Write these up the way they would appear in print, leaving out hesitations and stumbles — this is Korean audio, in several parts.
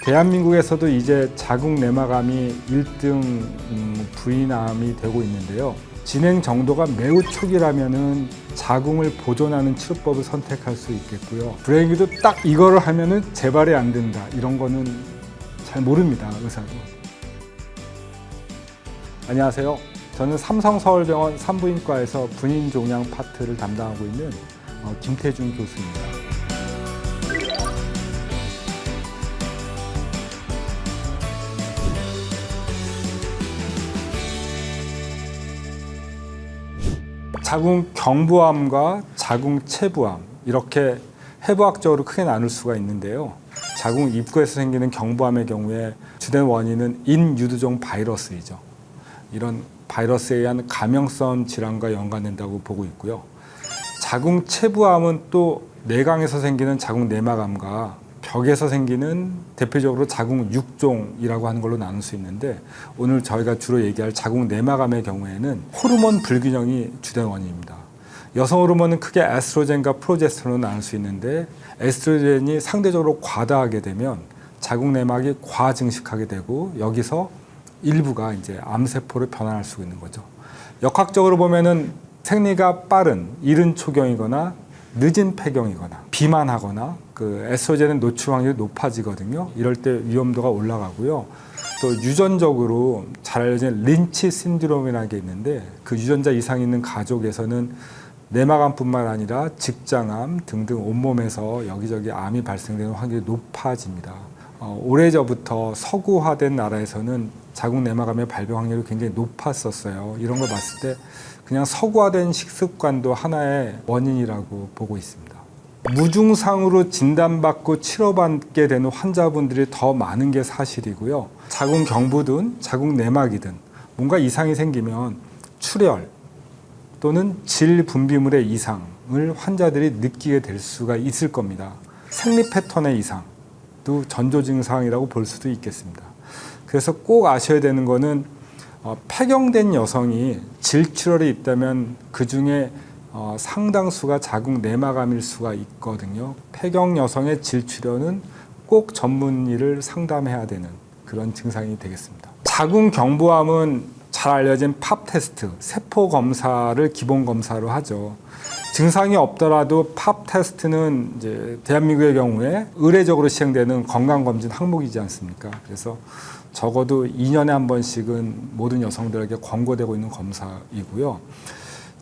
대한민국에서도 이제 자궁 내막암이 1등 부인암이 되고 있는데요. 진행 정도가 매우 초기라면은 자궁을 보존하는 치료법을 선택할 수 있겠고요. 불행히도 딱 이거를 하면은 재발이 안 된다. 이런 거는 잘 모릅니다, 의사도. 안녕하세요. 저는 삼성서울병원 산부인과에서 분인종양 파트를 담당하고 있는 김태준 교수입니다. 자궁 경부암과 자궁 체부암 이렇게 해부학적으로 크게 나눌 수가 있는데요. 자궁 입구에서 생기는 경부암의 경우에 주된 원인은 인유두종 바이러스이죠. 이런 바이러스에 의한 감염성 질환과 연관된다고 보고 있고요. 자궁 체부암은 또 내강에서 생기는 자궁 내막암과 벽에서 생기는 대표적으로 자궁 육종이라고 하는 걸로 나눌 수 있는데, 오늘 저희가 주로 얘기할 자궁 내막암의 경우에는 호르몬 불균형이 주된 원인입니다. 여성 호르몬은 크게 에스트로겐과 프로제스테론으로 나눌 수 있는데, 에스트로겐이 상대적으로 과다하게 되면 자궁 내막이 과증식하게 되고, 여기서 일부가 이제 암세포로 변환할 수 있는 거죠. 역학적으로 보면은 생리가 빠른 이른 초경이거나 늦은 폐경이거나 비만하거나 그 에스트로겐의 노출 확률이 높아지거든요. 이럴 때 위험도가 올라가고요. 또 유전적으로 잘 알려진 린치 신드롬이라는 게 있는데, 그 유전자 이상이 있는 가족에서는 내막암뿐만 아니라 직장암 등등 온몸에서 여기저기 암이 발생되는 확률이 높아집니다. 오래전부터 서구화된 나라에서는 자궁 내막암의 발병 확률이 굉장히 높았었어요. 이런 걸 봤을 때 그냥 서구화된 식습관도 하나의 원인이라고 보고 있습니다. 무증상으로 진단받고 치료받게 되는 환자분들이 더 많은 게 사실이고요. 자궁 경부든 자궁 내막이든 뭔가 이상이 생기면 출혈 또는 질 분비물의 이상을 환자들이 느끼게 될 수가 있을 겁니다. 생리 패턴의 이상도 전조 증상이라고 볼 수도 있겠습니다. 그래서 꼭 아셔야 되는 거는 폐경된 여성이 질출혈이 있다면 그 중에 상당수가 자궁 내막암일 수가 있거든요. 폐경 여성의 질출혈은 꼭 전문의를 상담해야 되는 그런 증상이 되겠습니다. 자궁 경부암은 잘 알려진 팝 테스트, 세포 검사를 기본 검사로 하죠. 증상이 없더라도 팝 테스트는 이제 대한민국의 경우에 의례적으로 시행되는 건강검진 항목이지 않습니까? 그래서 적어도 2년에 한 번씩은 모든 여성들에게 권고되고 있는 검사이고요.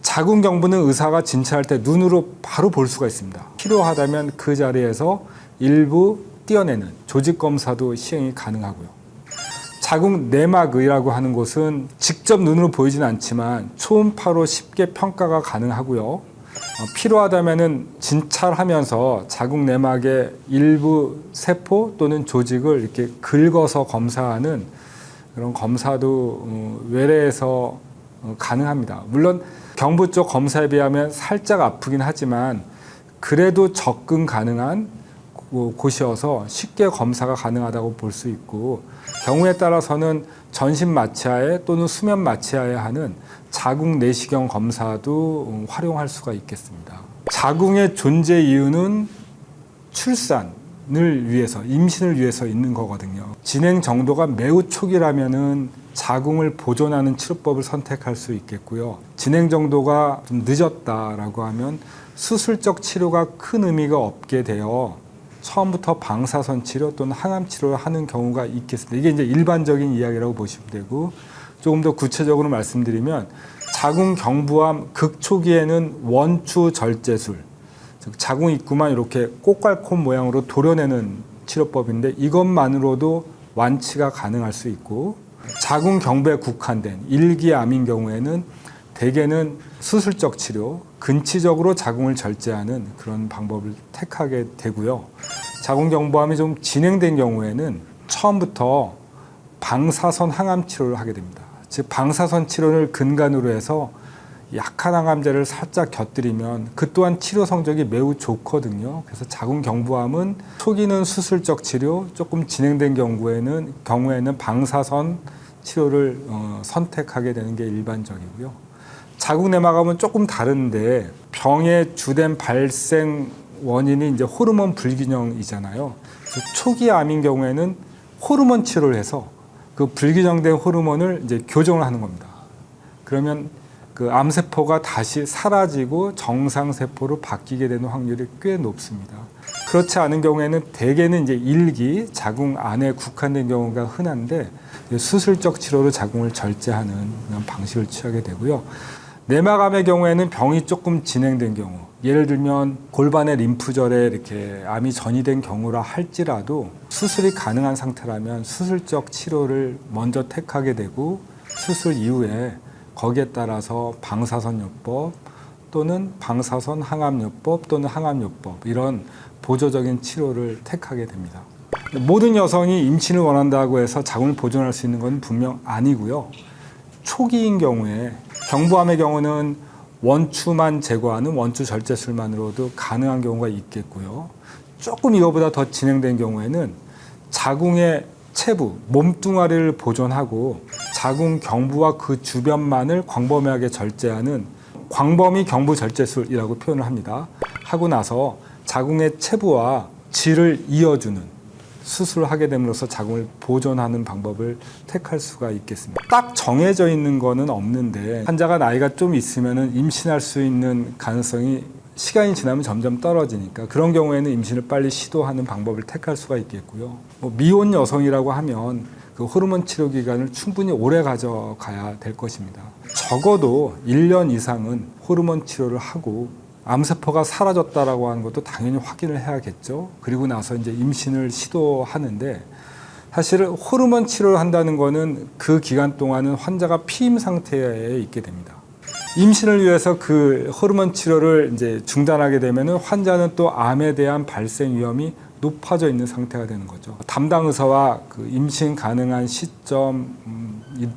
자궁 경부는 의사가 진찰할 때 눈으로 바로 볼 수가 있습니다. 필요하다면 그 자리에서 일부 떼어내는 조직 검사도 시행이 가능하고요. 자궁 내막이라고 하는 곳은 직접 눈으로 보이진 않지만 초음파로 쉽게 평가가 가능하고요. 필요하다면은 진찰하면서 자궁 내막의 일부 세포 또는 조직을 이렇게 긁어서 검사하는 그런 검사도 외래에서 가능합니다. 물론 경부 쪽 검사에 비하면 살짝 아프긴 하지만 그래도 접근 가능한 곳이어서 쉽게 검사가 가능하다고 볼 수 있고, 경우에 따라서는 전신 마취하에 또는 수면 마취하에 하는 자궁 내시경 검사도 활용할 수가 있겠습니다. 자궁의 존재 이유는 출산을 위해서, 임신을 위해서 있는 거거든요. 진행 정도가 매우 초기라면은 자궁을 보존하는 치료법을 선택할 수 있겠고요. 진행 정도가 좀 늦었다라고 하면 수술적 치료가 큰 의미가 없게 되어 처음부터 방사선 치료 또는 항암 치료를 하는 경우가 있겠습니다. 이게 이제 일반적인 이야기라고 보시면 되고, 조금 더 구체적으로 말씀드리면 자궁 경부암 극초기에는 원추 절제술, 즉 자궁 입구만 이렇게 꽃갈콘 모양으로 도려내는 치료법인데, 이것만으로도 완치가 가능할 수 있고, 자궁 경부에 국한된 일기암인 경우에는 대개는 수술적 치료, 근치적으로 자궁을 절제하는 그런 방법을 택하게 되고요. 자궁 경부암이 좀 진행된 경우에는 처음부터 방사선 항암 치료를 하게 됩니다. 즉 방사선 치료를 근간으로 해서 약한 항암제를 살짝 곁들이면 그 또한 치료 성적이 매우 좋거든요. 그래서 자궁 경부암은 초기는 수술적 치료, 조금 진행된 경우에는 방사선 치료를 선택하게 되는 게 일반적이고요. 자궁 내막암은 조금 다른데, 병의 주된 발생 원인이 이제 호르몬 불균형이잖아요. 그래서 초기 암인 경우에는 호르몬 치료를 해서 그 불규정된 호르몬을 이제 교정을 하는 겁니다. 그러면 그 암세포가 다시 사라지고 정상세포로 바뀌게 되는 확률이 꽤 높습니다. 그렇지 않은 경우에는 대개는 이제 일기, 자궁 안에 국한된 경우가 흔한데 수술적 치료로 자궁을 절제하는 그런 방식을 취하게 되고요. 내막암의 경우에는 병이 조금 진행된 경우, 예를 들면 골반의 림프절에 이렇게 암이 전이된 경우라 할지라도 수술이 가능한 상태라면 수술적 치료를 먼저 택하게 되고 수술 이후에 거기에 따라서 방사선요법 또는 방사선 항암요법 또는 항암요법 이런 보조적인 치료를 택하게 됩니다. 모든 여성이 임신을 원한다고 해서 자궁을 보존할 수 있는 건 분명 아니고요. 초기인 경우에 경부암의 경우는 원추만 제거하는 원추 절제술만으로도 가능한 경우가 있겠고요. 조금 이거보다 더 진행된 경우에는 자궁의 체부, 몸뚱아리를 보존하고 자궁 경부와 그 주변만을 광범위하게 절제하는 광범위 경부 절제술이라고 표현을 합니다. 하고 나서 자궁의 체부와 질을 이어주는 수술을 하게 됨으로써 자궁을 보존하는 방법을 택할 수가 있겠습니다. 딱 정해져 있는 거는 없는데 환자가 나이가 좀 있으면 임신할 수 있는 가능성이 시간이 지나면 점점 떨어지니까 그런 경우에는 임신을 빨리 시도하는 방법을 택할 수가 있겠고요. 미혼 여성이라고 하면 그 호르몬 치료 기간을 충분히 오래 가져가야 될 것입니다. 적어도 1년 이상은 호르몬 치료를 하고 암세포가 사라졌다라고 하는 것도 당연히 확인을 해야겠죠. 그리고 나서 이제 임신을 시도하는데 사실은 호르몬 치료를 한다는 거는 그 기간 동안은 환자가 피임 상태에 있게 됩니다. 임신을 위해서 그 호르몬 치료를 이제 중단하게 되면은 환자는 또 암에 대한 발생 위험이 높아져 있는 상태가 되는 거죠. 담당 의사와 그 임신 가능한 시점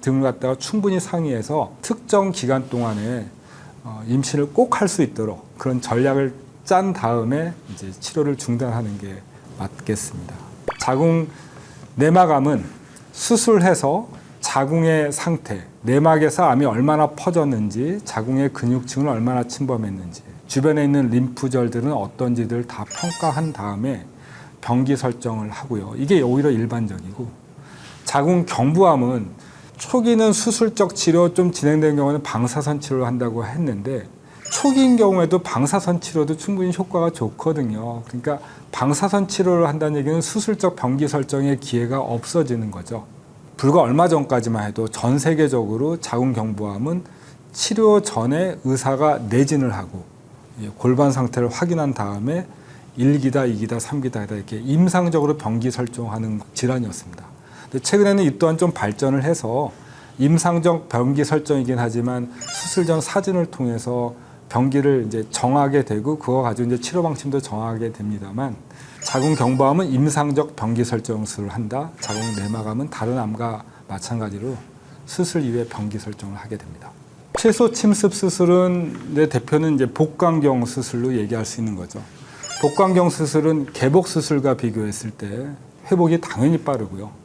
등을 갖다가 충분히 상의해서 특정 기간 동안에 임신을 꼭 할 수 있도록 그런 전략을 짠 다음에 이제 치료를 중단하는 게 맞겠습니다. 자궁 내막암은 수술해서 자궁의 상태, 내막에서 암이 얼마나 퍼졌는지, 자궁의 근육층을 얼마나 침범했는지, 주변에 있는 림프절들은 어떤지를 다 평가한 다음에 병기 설정을 하고요. 이게 오히려 일반적이고, 자궁 경부암은 초기는 수술적 치료, 좀 진행된 경우는 방사선 치료를 한다고 했는데 초기인 경우에도 방사선 치료도 충분히 효과가 좋거든요. 그러니까 방사선 치료를 한다는 얘기는 수술적 병기 설정의 기회가 없어지는 거죠. 불과 얼마 전까지만 해도 전 세계적으로 자궁 경부암은 치료 전에 의사가 내진을 하고 골반 상태를 확인한 다음에 1기다, 2기다, 3기다 이렇게 임상적으로 병기 설정하는 질환이었습니다. 근데 최근에는 이 또한 좀 발전을 해서 임상적 병기 설정이긴 하지만 수술 전 사진을 통해서 병기를 이제 정하게 되고 그거 가지고 이제 치료 방침도 정하게 됩니다만 자궁 경부암은 임상적 병기 설정 수술을 한다. 자궁 내막암은 다른 암과 마찬가지로 수술 이후에 병기 설정을 하게 됩니다. 최소 침습 수술은 내 대표는 이제 복강경 수술로 얘기할 수 있는 거죠. 복강경 수술은 개복 수술과 비교했을 때 회복이 당연히 빠르고요.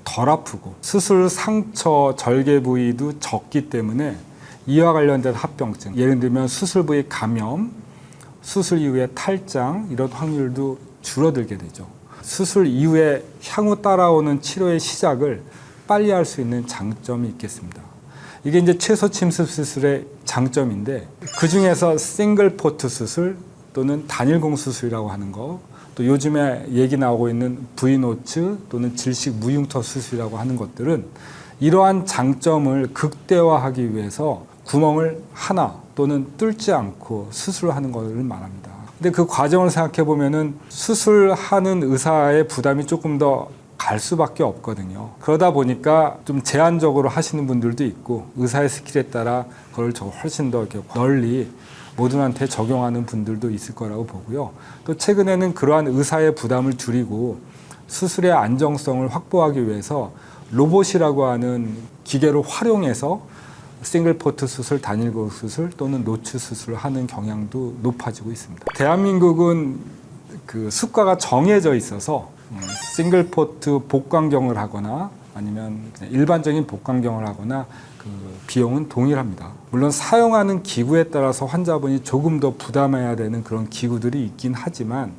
덜 아프고 수술 상처 절개 부위도 적기 때문에 이와 관련된 합병증, 예를 들면 수술 부위 감염, 수술 이후에 탈장 이런 확률도 줄어들게 되죠. 수술 이후에 향후 따라오는 치료의 시작을 빨리 할 수 있는 장점이 있겠습니다. 이게 이제 최소 침습 수술의 장점인데 그 중에서 싱글 포트 수술 또는 단일공 수술이라고 하는 거, 또 요즘에 얘기 나오고 있는 V노츠 또는 질식 무융터 수술이라고 하는 것들은 이러한 장점을 극대화하기 위해서 구멍을 하나 또는 뚫지 않고 수술하는 것을 말합니다. 근데 그 과정을 생각해 보면은 수술하는 의사의 부담이 조금 더 갈 수밖에 없거든요. 그러다 보니까 좀 제한적으로 하시는 분들도 있고 의사의 스킬에 따라 그걸 훨씬 더 이렇게 널리 모두한테 적용하는 분들도 있을 거라고 보고요. 또 최근에는 그러한 의사의 부담을 줄이고 수술의 안정성을 확보하기 위해서 로봇이라고 하는 기계를 활용해서 싱글포트 수술, 단일공 수술 또는 노츠 수술을 하는 경향도 높아지고 있습니다. 대한민국은 그 수가가 정해져 있어서 싱글포트 복강경을 하거나 아니면 일반적인 복강경을 하거나 그 비용은 동일합니다. 물론 사용하는 기구에 따라서 환자분이 조금 더 부담해야 되는 그런 기구들이 있긴 하지만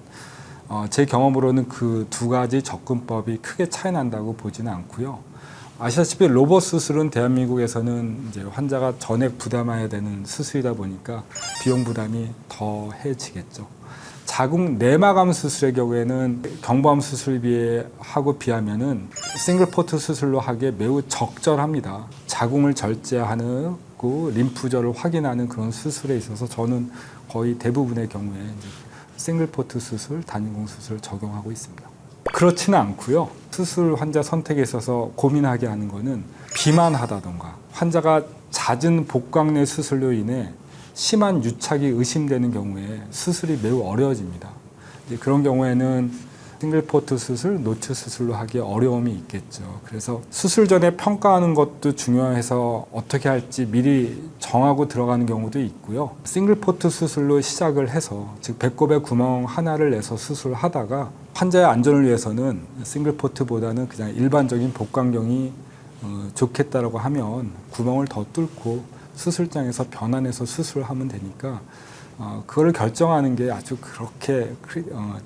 제 경험으로는 그 두 가지 접근법이 크게 차이 난다고 보지는 않고요. 아시다시피 로봇 수술은 대한민국에서는 이제 환자가 전액 부담해야 되는 수술이다 보니까 비용 부담이 더해지겠죠. 자궁 내마감 수술의 경우에는 경부암 수술에 비하면은 싱글포트 수술로 하기에 매우 적절합니다. 자궁을 절제하고 림프절을 확인하는 그런 수술에 있어서 저는 거의 대부분의 경우에 이제 싱글포트 수술, 단인공 수술을 적용하고 있습니다. 그렇지는 않고요. 수술 환자 선택에 있어서 고민하게 하는 거는 비만하다던가 환자가 잦은 복강내 수술로 인해 심한 유착이 의심되는 경우에 수술이 매우 어려워집니다. 이제 그런 경우에는 싱글포트 수술, 노출 수술로 하기에 어려움이 있겠죠. 그래서 수술 전에 평가하는 것도 중요해서 어떻게 할지 미리 정하고 들어가는 경우도 있고요. 싱글포트 수술로 시작을 해서 즉 배꼽에 구멍 하나를 내서 수술을 하다가 환자의 안전을 위해서는 싱글포트보다는 그냥 일반적인 복강경이 좋겠다라고 하면 구멍을 더 뚫고 수술장에서 변환해서 수술을 하면 되니까 그거를 결정하는 게 아주 그렇게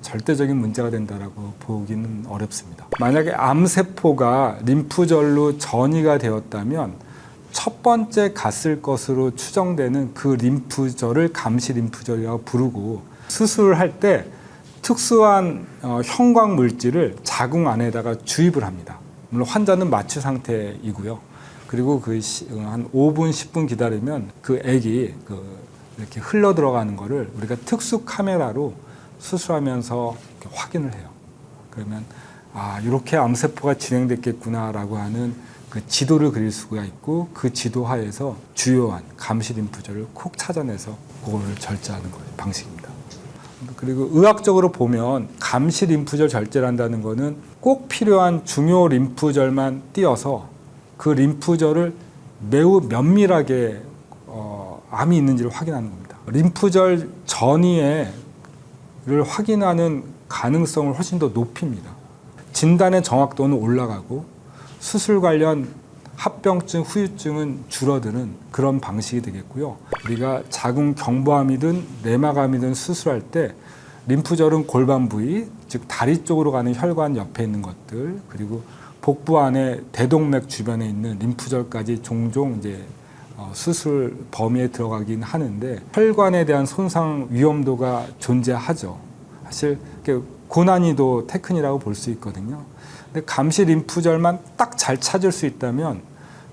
절대적인 문제가 된다라고 보기는 어렵습니다. 만약에 암세포가 림프절로 전이가 되었다면 첫 번째 갔을 것으로 추정되는 그 림프절을 감시 림프절이라고 부르고 수술을 할 때 특수한 형광 물질을 자궁 안에다가 주입을 합니다. 물론 환자는 마취 상태이고요. 그리고 한 5분, 10분 기다리면 그 액이 이렇게 흘러 들어가는 거를 우리가 특수 카메라로 수술하면서 확인을 해요. 그러면 이렇게 암세포가 진행됐겠구나라고 하는 그 지도를 그릴 수가 있고 그 지도 하에서 주요한 감시 림프절을 콕 찾아내서 그거를 절제하는 거예요. 방식입니다. 그리고 의학적으로 보면 감시 림프절 절제를 한다는 거는 꼭 필요한 중요 림프절만 띄어서 그 림프절을 매우 면밀하게 암이 있는지를 확인하는 겁니다. 림프절 전이를 확인하는 가능성을 훨씬 더 높입니다. 진단의 정확도는 올라가고 수술 관련 합병증, 후유증은 줄어드는 그런 방식이 되겠고요. 우리가 자궁 경부암이든 내막암이든 수술할 때 림프절은 골반 부위, 즉 다리 쪽으로 가는 혈관 옆에 있는 것들, 그리고 복부 안에 대동맥 주변에 있는 림프절까지 종종 이제 수술 범위에 들어가긴 하는데 혈관에 대한 손상 위험도가 존재하죠. 사실 고난이도 테크니라고 볼 수 있거든요. 근데 감시 림프절만 딱 잘 찾을 수 있다면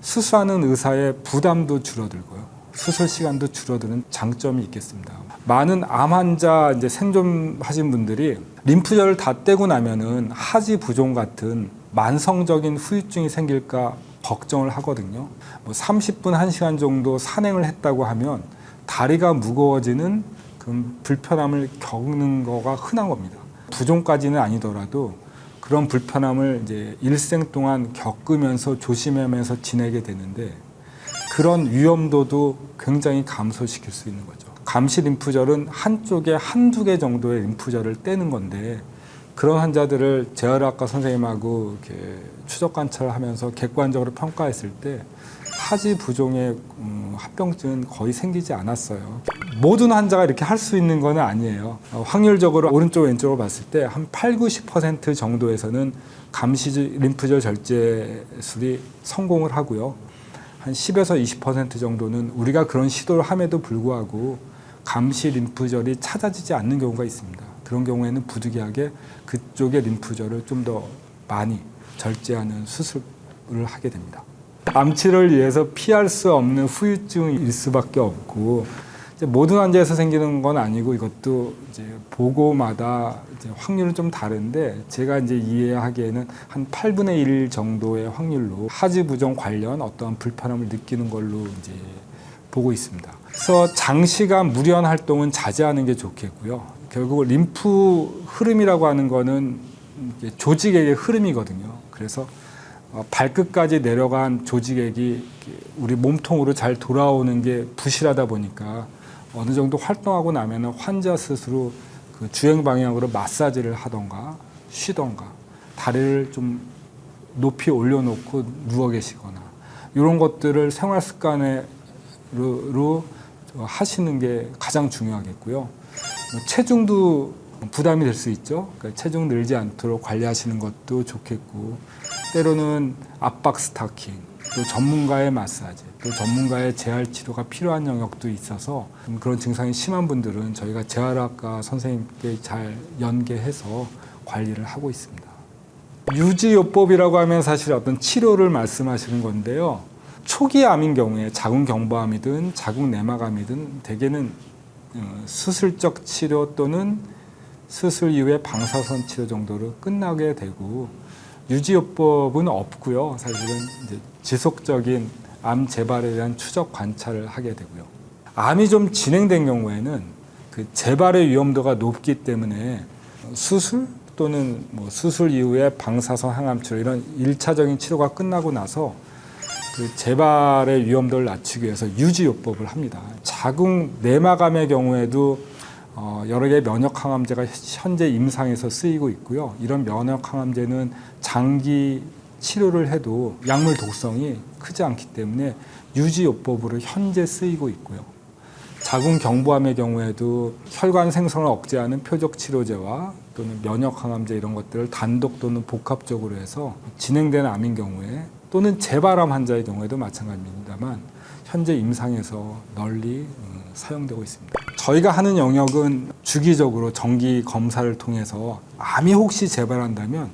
수술하는 의사의 부담도 줄어들고요. 수술 시간도 줄어드는 장점이 있겠습니다. 많은 암 환자 이제 생존하신 분들이 림프절을 다 떼고 나면은 하지 부종 같은 만성적인 후유증이 생길까 걱정을 하거든요. 30분, 1시간 정도 산행을 했다고 하면 다리가 무거워지는 그런 불편함을 겪는 거가 흔한 겁니다. 부종까지는 아니더라도 그런 불편함을 이제 일생 동안 겪으면서 조심하면서 지내게 되는데 그런 위험도도 굉장히 감소시킬 수 있는 거죠. 감시 림프절은 한쪽에 한두 개 정도의 림프절을 떼는 건데 그런 환자들을 재활학과 선생님하고 이렇게 추적 관찰을 하면서 객관적으로 평가했을 때 하지 부종의 합병증은 거의 생기지 않았어요. 모든 환자가 이렇게 할 수 있는 건 아니에요. 확률적으로 오른쪽 왼쪽으로 봤을 때 한 80-90% 정도에서는 감시 림프절 절제술이 성공을 하고요. 한 10에서 20% 정도는 우리가 그런 시도를 함에도 불구하고 감시 림프절이 찾아지지 않는 경우가 있습니다. 그런 경우에는 부득이하게 그쪽의 림프절을 좀 더 많이 절제하는 수술을 하게 됩니다. 암치료를 위해서 피할 수 없는 후유증일 수밖에 없고 이제 모든 환자에서 생기는 건 아니고 이것도 이제 보고마다 이제 확률은 좀 다른데 제가 이제 이해하기에는 한 8분의 1 정도의 확률로 하지 부종 관련 어떠한 불편함을 느끼는 걸로 이제 보고 있습니다. 그래서 장시간 무리한 활동은 자제하는 게 좋겠고요. 결국 림프 흐름이라고 하는 거는 조직액의 흐름이거든요. 그래서 발끝까지 내려간 조직액이 우리 몸통으로 잘 돌아오는 게 부실하다 보니까 어느 정도 활동하고 나면 환자 스스로 그 주행 방향으로 마사지를 하던가 쉬던가 다리를 좀 높이 올려놓고 누워 계시거나 이런 것들을 생활 습관으로 하시는 게 가장 중요하겠고요. 체중도 부담이 될 수 있죠. 그러니까 체중 늘지 않도록 관리하시는 것도 좋겠고, 때로는 압박 스타킹, 또 전문가의 마사지, 또 전문가의 재활 치료가 필요한 영역도 있어서 그런 증상이 심한 분들은 저희가 재활학과 선생님께 잘 연계해서 관리를 하고 있습니다. 유지요법이라고 하면 사실 어떤 치료를 말씀하시는 건데요. 초기 암인 경우에 자궁 경부암이든 자궁 내막암이든 대개는 수술적 치료 또는 수술 이후에 방사선 치료 정도로 끝나게 되고, 유지요법은 없고요. 사실은 이제 지속적인 암 재발에 대한 추적 관찰을 하게 되고요. 암이 좀 진행된 경우에는 그 재발의 위험도가 높기 때문에 수술 또는 뭐 수술 이후에 방사선 항암 치료 이런 1차적인 치료가 끝나고 나서 그 재발의 위험도를 낮추기 위해서 유지요법을 합니다. 자궁 내막암의 경우에도 여러 개의 면역 항암제가 현재 임상에서 쓰이고 있고요. 이런 면역 항암제는 장기 치료를 해도 약물 독성이 크지 않기 때문에 유지요법으로 현재 쓰이고 있고요. 자궁 경부암의 경우에도 혈관 생성을 억제하는 표적 치료제와 또는 면역 항암제 이런 것들을 단독 또는 복합적으로 해서 진행된 암인 경우에, 또는 재발암 환자의 경우에도 마찬가지입니다만 현재 임상에서 널리 사용되고 있습니다. 저희가 하는 영역은 주기적으로 정기 검사를 통해서 암이 혹시 재발한다면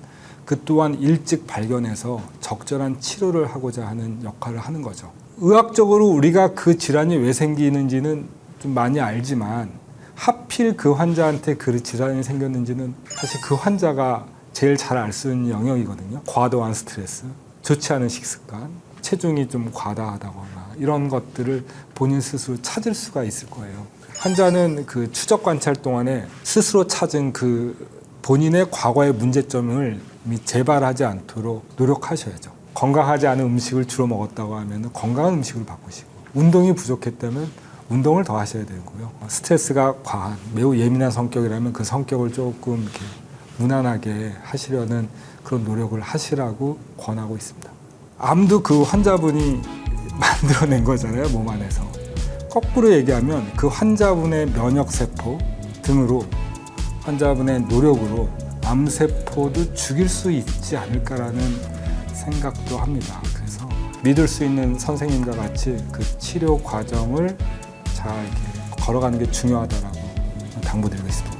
그 또한 일찍 발견해서 적절한 치료를 하고자 하는 역할을 하는 거죠. 의학적으로 우리가 그 질환이 왜 생기는지는 좀 많이 알지만 하필 그 환자한테 그 질환이 생겼는지는 사실 그 환자가 제일 잘 알 수 있는 영역이거든요. 과도한 스트레스, 좋지 않은 식습관, 체중이 좀 과다하다거나 이런 것들을 본인 스스로 찾을 수가 있을 거예요. 환자는 그 추적 관찰 동안에 스스로 찾은 그 본인의 과거의 문제점을 재발하지 않도록 노력하셔야죠. 건강하지 않은 음식을 주로 먹었다고 하면 건강한 음식으로 바꾸시고, 운동이 부족했다면 운동을 더 하셔야 되고요. 스트레스가 과한, 매우 예민한 성격이라면 그 성격을 조금 이렇게 무난하게 하시려는 그런 노력을 하시라고 권하고 있습니다. 암도 그 환자분이 만들어낸 거잖아요, 몸 안에서. 거꾸로 얘기하면 그 환자분의 면역세포 등으로, 환자분의 노력으로 암세포도 죽일 수 있지 않을까라는 생각도 합니다. 그래서 믿을 수 있는 선생님과 같이 그 치료 과정을 잘 이렇게 걸어가는 게 중요하다고 당부드리고 있습니다.